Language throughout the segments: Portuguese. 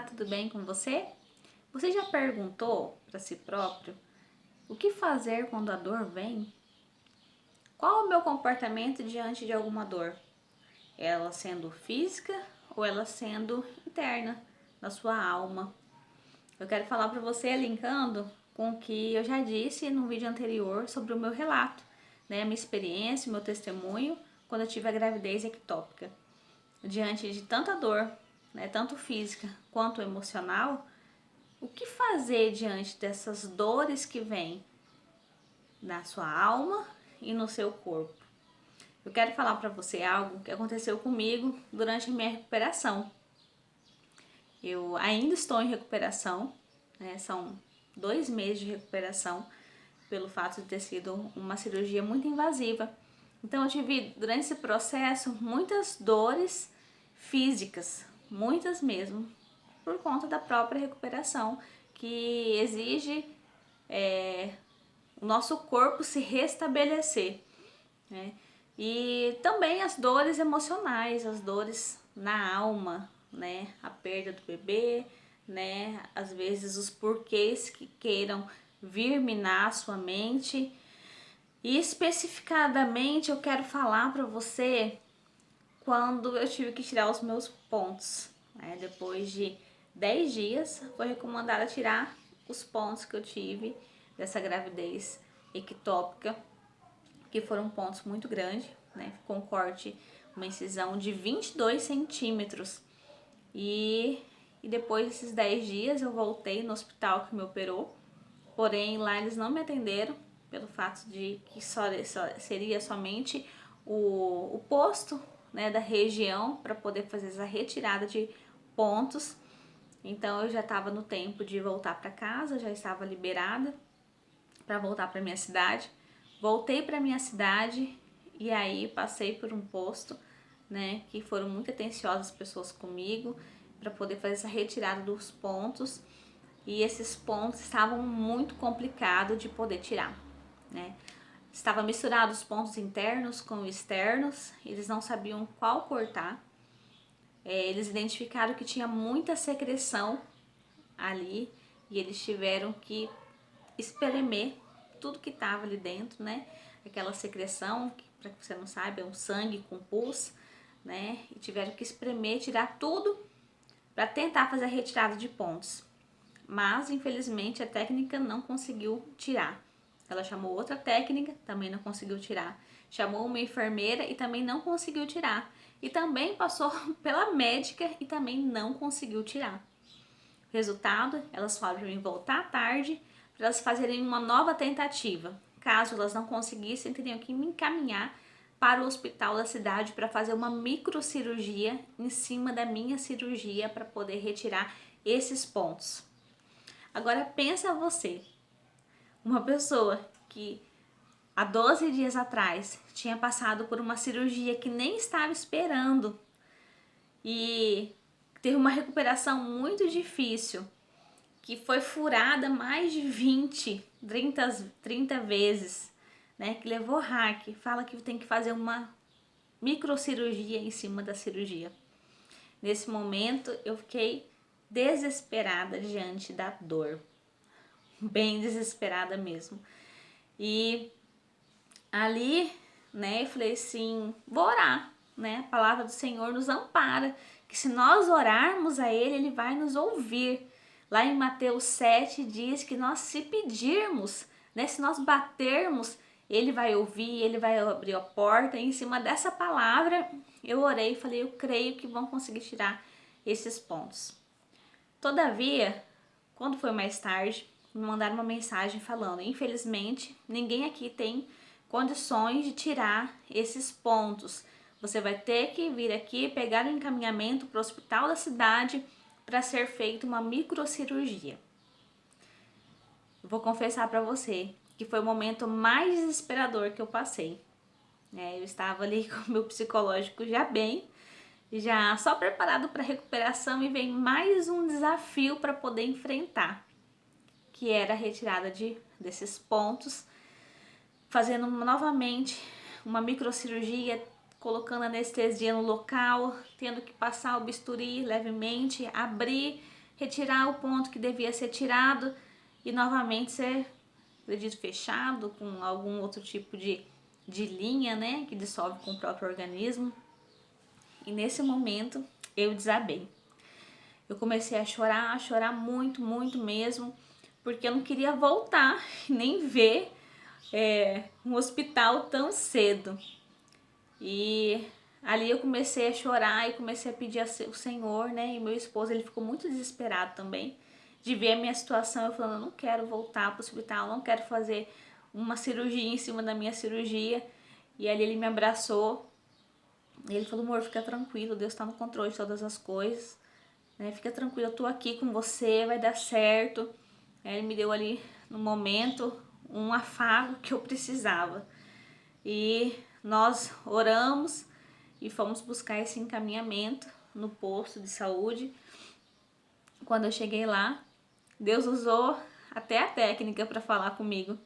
tudo bem com você? Você já perguntou para si próprio o que fazer quando a dor vem? Qual o meu comportamento diante de alguma dor? Ela sendo física ou ela sendo interna, na sua alma? Eu quero falar para você linkando com o que eu já disse no vídeo anterior sobre o meu relato, né? A minha experiência, o meu testemunho quando eu tive a gravidez ectópica. Diante de tanta dor, né, tanto física quanto emocional, o que fazer diante dessas dores que vêm na sua alma e no seu corpo? Eu quero falar para você algo que aconteceu comigo durante a minha recuperação. Eu ainda estou em recuperação, né, são 2 meses de recuperação pelo fato de ter sido uma cirurgia muito invasiva. Então eu tive durante esse processo muitas dores físicas, muitas mesmo, por conta da própria recuperação, que exige o nosso corpo se restabelecer, né? E também as dores emocionais, as dores na alma, né? A perda do bebê, né? Às vezes os porquês que queiram vir minar a sua mente. E especificadamente eu quero falar para você quando eu tive que tirar os meus pontos, né? Depois de 10 dias foi recomendado tirar os pontos que eu tive dessa gravidez ectópica, que foram pontos muito grandes, né? Ficou um corte, uma incisão de 22 centímetros. E depois desses 10 dias eu voltei no hospital que me operou, porém lá eles não me atenderam pelo fato de que seria somente o posto, né, da região para poder fazer essa retirada de pontos. Então eu já estava no tempo de voltar para casa, já estava liberada para voltar para minha cidade. Voltei para minha cidade e aí passei por um posto, né, que foram muito atenciosas as pessoas comigo para poder fazer essa retirada dos pontos. E esses pontos estavam muito complicados de poder tirar, né? Estava misturado os pontos internos com externos, eles não sabiam qual cortar. Eles identificaram que tinha muita secreção ali e eles tiveram que espremer tudo que estava ali dentro, né? Aquela secreção, que para que você não sabe, é um sangue com pus, né? E tiveram que espremer, tirar tudo para tentar fazer a retirada de pontos. Mas infelizmente a técnica não conseguiu tirar. Ela chamou outra técnica, também não conseguiu tirar. Chamou uma enfermeira e também não conseguiu tirar. E também passou pela médica e também não conseguiu tirar. Resultado, elas falaram para mim voltar à tarde para elas fazerem uma nova tentativa. Caso elas não conseguissem, teriam que me encaminhar para o hospital da cidade para fazer uma microcirurgia em cima da minha cirurgia para poder retirar esses pontos. Agora pensa você, uma pessoa que há 12 dias atrás tinha passado por uma cirurgia que nem estava esperando e teve uma recuperação muito difícil, que foi furada mais de 30 vezes, né? Que levou hack, fala que tem que fazer uma microcirurgia em cima da cirurgia. Nesse momento eu fiquei desesperada diante da dor, bem desesperada mesmo. E ali, né, eu falei assim, vou orar, né? A palavra do Senhor nos ampara, que se nós orarmos a Ele, Ele vai nos ouvir. Lá em Mateus 7 diz que nós se pedirmos, né, se nós batermos, Ele vai ouvir, Ele vai abrir a porta. E em cima dessa palavra, eu orei e falei, eu creio que vão conseguir tirar esses pontos. Todavia, quando foi mais tarde, me mandaram uma mensagem falando, infelizmente, ninguém aqui tem condições de tirar esses pontos. Você vai ter que vir aqui pegar o encaminhamento para o hospital da cidade para ser feita uma microcirurgia. Vou confessar para você que foi o momento mais desesperador que eu passei. Eu estava ali com o meu psicológico já bem, já só preparado para recuperação, e vem mais um desafio para poder enfrentar, que era a retirada desses pontos, fazendo novamente uma microcirurgia, colocando anestesia no local, tendo que passar o bisturi levemente, abrir, retirar o ponto que devia ser tirado e novamente ser, acredito, fechado com algum outro tipo de linha, né, que dissolve com o próprio organismo. E nesse momento eu desabei. Eu comecei a chorar muito, muito mesmo, porque eu não queria voltar nem ver um hospital tão cedo. E ali eu comecei a chorar e comecei a pedir ao Senhor, né? E meu esposo, ele ficou muito desesperado também de ver a minha situação. Eu falando, eu não quero voltar para o hospital, não quero fazer uma cirurgia em cima da minha cirurgia. E ali ele me abraçou e ele falou, amor, fica tranquilo, Deus está no controle de todas as coisas, né? Fica tranquilo, eu tô aqui com você, vai dar certo. Ele me deu ali no momento um afago que eu precisava. E nós oramos e fomos buscar esse encaminhamento no posto de saúde. Quando eu cheguei lá, Deus usou até a técnica para falar comigo,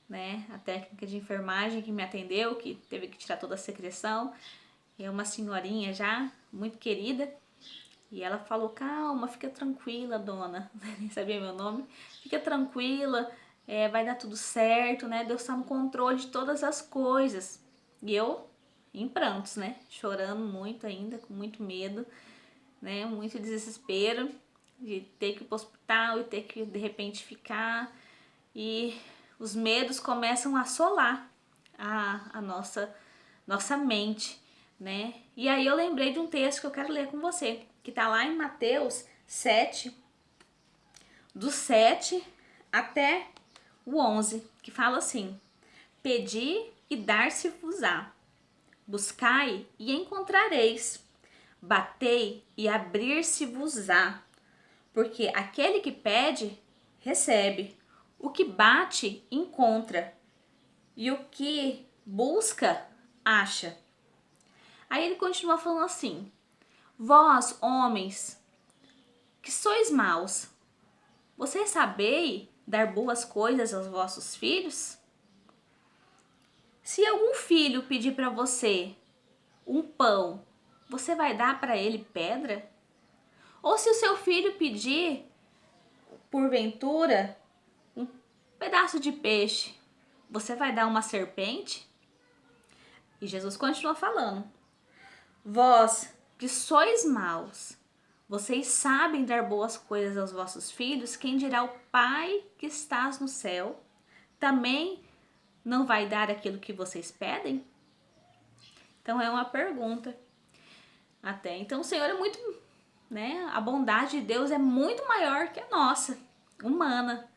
né? A técnica de enfermagem que me atendeu, que teve que tirar toda a secreção. É uma senhorinha já, muito querida. E ela falou, calma, fica tranquila, dona. Nem sabia meu nome. Fica tranquila, vai dar tudo certo, né? Deus está no controle de todas as coisas. E eu em prantos, né? Chorando muito ainda, com muito medo, né? Muito desespero de ter que ir para o hospital e ter que de repente ficar. E os medos começam a assolar a nossa mente, né? E aí eu lembrei de um texto que eu quero ler com você, que tá lá em Mateus 7, do 7 até o 11, que fala assim: Pedi e dar-se-vos-á, buscai e encontrareis, batei e abrir-se-vos-á, porque aquele que pede, recebe, o que bate, encontra, e o que busca, acha. Aí ele continua falando assim: Vós, homens, que sois maus, vocês sabeis dar boas coisas aos vossos filhos? Se algum filho pedir para você um pão, você vai dar para ele pedra? Ou se o seu filho pedir, porventura, um pedaço de peixe, você vai dar uma serpente? E Jesus continua falando: Vós que sois maus, vocês sabem dar boas coisas aos vossos filhos, quem dirá o Pai que estás no céu também não vai dar aquilo que vocês pedem? Então é uma pergunta até. Então o Senhor é muito, né? A bondade de Deus é muito maior que a nossa, humana.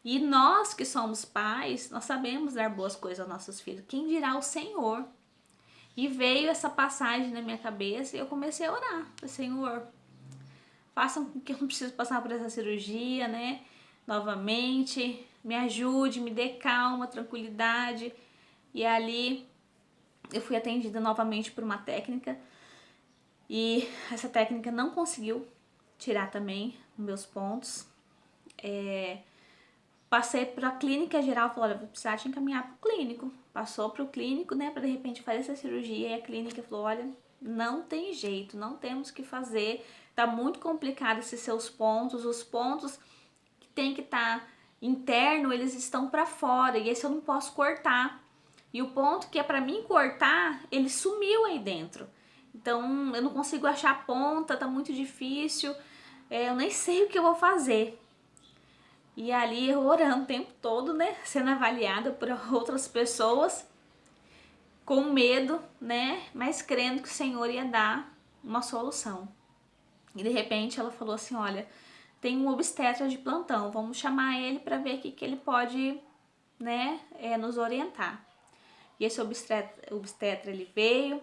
E nós que somos pais, nós sabemos dar boas coisas aos nossos filhos. Quem dirá o Senhor? E veio essa passagem na minha cabeça e eu comecei a orar. Falei, Senhor, façam com que eu não precise passar por essa cirurgia, né? Novamente, me ajude, me dê calma, tranquilidade. E ali eu fui atendida novamente por uma técnica e essa técnica não conseguiu tirar também os meus pontos. Passei para a clínica geral, falou, olha, vou precisar te encaminhar para o clínico. Passou para o clínico, né, para de repente fazer essa cirurgia e a clínica falou, olha, não tem jeito, não temos que fazer, tá muito complicado esses seus pontos, os pontos que tem que estar interno, eles estão para fora e esse eu não posso cortar. E o ponto que é para mim cortar, ele sumiu aí dentro. Então eu não consigo achar a ponta, tá muito difícil, eu nem sei o que eu vou fazer. E ali eu orando o tempo todo, né? Sendo avaliada por outras pessoas, com medo, né? Mas crendo que o Senhor ia dar uma solução. E de repente ela falou assim: olha, tem um obstetra de plantão, vamos chamar ele para ver o que ele pode, né, nos orientar. E esse obstetra ele veio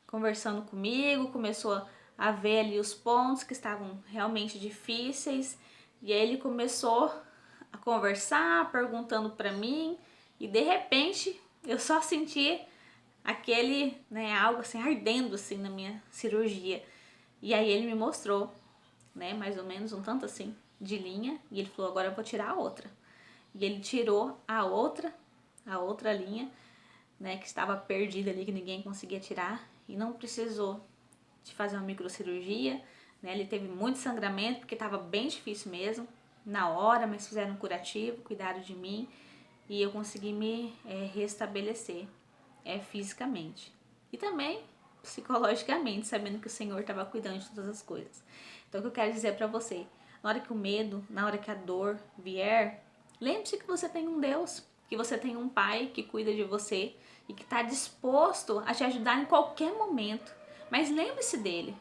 conversando comigo, começou a ver ali os pontos que estavam realmente difíceis. E aí ele começou a conversar, perguntando para mim, e de repente eu só senti aquele, né, algo assim ardendo assim na minha cirurgia. E aí ele me mostrou, né, mais ou menos um tanto assim de linha, e ele falou: "Agora eu vou tirar a outra". E ele tirou a outra linha, né, que estava perdida ali, que ninguém conseguia tirar, e não precisou de fazer uma microcirurgia, né? Ele teve muito sangramento porque estava bem difícil mesmo, na hora, mas fizeram um curativo, cuidaram de mim e eu consegui me restabelecer fisicamente. E também psicologicamente, sabendo que o Senhor estava cuidando de todas as coisas. Então, o que eu quero dizer para você, na hora que o medo, na hora que a dor vier, lembre-se que você tem um Deus, que você tem um Pai que cuida de você e que está disposto a te ajudar em qualquer momento. Mas lembre-se dele,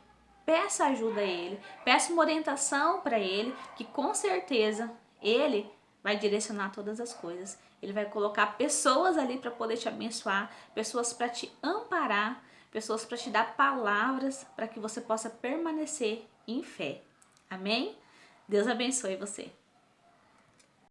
peça ajuda a ele, peça uma orientação para ele, que com certeza ele vai direcionar todas as coisas. Ele vai colocar pessoas ali para poder te abençoar, pessoas para te amparar, pessoas para te dar palavras para que você possa permanecer em fé. Amém? Deus abençoe você.